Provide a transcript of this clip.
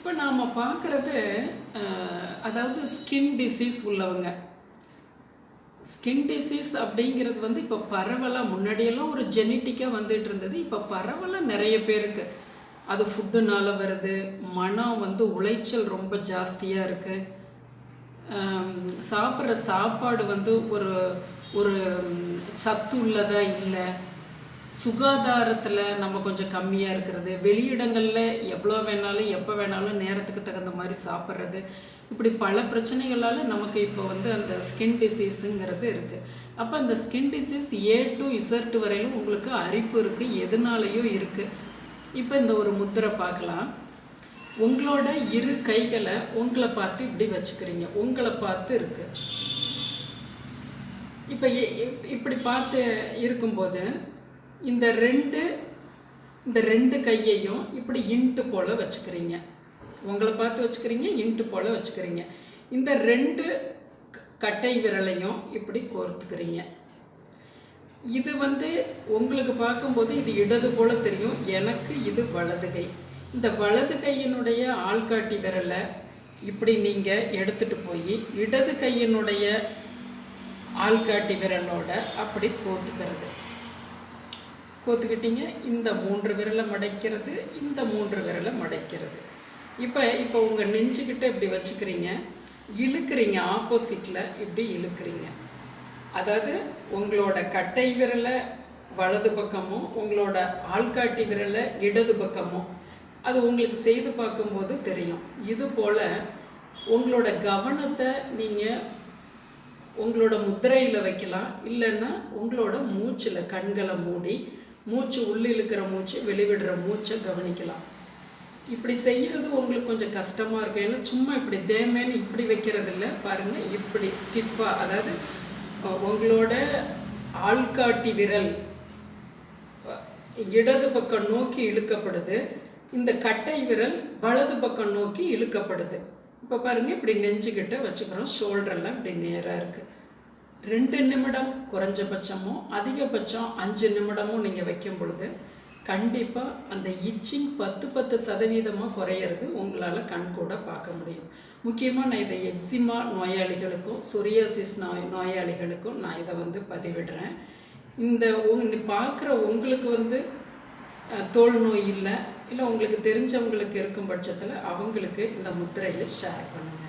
இப்போ நாம் பார்க்குறது அதாவது ஸ்கின் டிசீஸ் உள்ளவங்க. ஸ்கின் டிசீஸ் அப்படிங்கிறது வந்து இப்போ பரவலாக, முன்னாடியெல்லாம் ஒரு ஜெனட்டிக்காக வந்துட்டு இருந்தது. இப்போ பரவலாக நிறைய பேருக்கு அது ஃபுட்டுனால வருது. மனம் வந்து உளைச்சல் ரொம்ப ஜாஸ்தியாக இருக்குது. சாப்பிட்ற சாப்பாடு வந்து ஒரு ஒரு சத்து உள்ளதா இல்லை. சுகாதாரத்தில் நம்ம கொஞ்சம் கம்மியாக இருக்கிறது. வெளியிடங்களில் எவ்வளோ வேணாலும் எப்போ வேணாலும் நேரத்துக்கு தகுந்த மாதிரி சாப்பிட்றது. இப்படி பல பிரச்சனைகளால் நமக்கு இப்போ வந்து அந்த ஸ்கின் டிசீஸுங்கிறது இருக்குது. அப்போ அந்த skin disease A to Z வரையிலும் உங்களுக்கு அரிப்பு இருக்குது, எதுனாலையும் இருக்குது. இப்போ இந்த ஒரு முத்திரை பார்க்கலாம். உங்களோட இரு கைகளை உங்களை பார்த்து இப்படி வச்சுக்கிறீங்க, உங்களை பார்த்து இருக்குது. இப்போ இப்படி பார்த்து இருக்கும்போது இந்த ரெண்டு கையையும் இப்படி இன்ட்டு போல் வச்சுக்கிறீங்க, உங்களை பார்த்து வச்சுக்கிறீங்க, இன்ட்டு போல் வச்சுக்கிறீங்க. இந்த ரெண்டு கட்டை விரலையும் இப்படி கோர்த்துக்கிறீங்க. இது வந்து உங்களுக்கு பார்க்கும்போது இது இடது போல் தெரியும், எனக்கு இது வலது கை. இந்த வலது கையினுடைய ஆள்காட்டி விரலை இப்படி நீங்கள் எடுத்துகிட்டு போய் இடது கையினுடைய ஆள்காட்டி விரலோட அப்படி கோத்துக்கிட்டீங்க. இந்த 3 விரலை மடைக்கிறது, இந்த 3 விரலை மடைக்கிறது. இப்போ உங்கள் நெஞ்சுக்கிட்ட இப்படி வச்சுக்கிறீங்க, இழுக்கிறீங்க, ஆப்போசிட்டில் இப்படி இழுக்கிறீங்க. அதாவது உங்களோட கட்டை விரலை வலது பக்கமும் உங்களோட ஆள்காட்டி விரலை இடது பக்கமும், அது உங்களுக்கு செய்து பார்க்கும்போது தெரியும். இது போல் உங்களோட கவனத்தை நீங்கள் உங்களோட முத்திரையில் வைக்கலாம், இல்லைன்னா உங்களோட மூச்சில் கண்களை மூடி மூச்சு உள்ளே இழுக்கிற மூச்சு வெளிவிடுற மூச்சை கவனிக்கலாம். இப்படி செய்கிறது உங்களுக்கு கொஞ்சம் கஷ்டமாக இருக்கும். ஏன்னா சும்மா இப்படி தேமேன்னு இப்படி வைக்கிறது இல்லை, பாருங்கள், இப்படி ஸ்டிஃபாக, அதாவது உங்களோட ஆள்காட்டி விரல் இடது பக்கம் நோக்கி இழுக்கப்படுது, இந்த கட்டை விரல் வலது பக்கம் நோக்கி இழுக்கப்படுது. இப்போ பாருங்கள், இப்படி நெஞ்சுக்கிட்ட வச்சுக்கிறோம், ஷோல்டரெல்லாம் இப்படி நேராக இருக்குது. 2 நிமிடம் குறைஞ்சபட்சமும் அதிகபட்சம் 5 நிமிடமும் நீங்கள் வைக்கும் பொழுது கண்டிப்பாக அந்த இச்சிங் 10% குறையிறது உங்களால் கண் கூட பார்க்க முடியும். முக்கியமாக நான் இதை எக்ஸிமா நோயாளிகளுக்கும் சொரியாசிஸ் நோயாளிகளுக்கும் நான் இதை வந்து பதிவிடுறேன். இந்த பார்க்குற உங்களுக்கு வந்து தோல் நோய் இல்லை, உங்களுக்கு தெரிஞ்சவங்களுக்கு இருக்கும் பட்சத்தில் அவங்களுக்கு இந்த முத்திரையை ஷேர் பண்ணுங்கள்.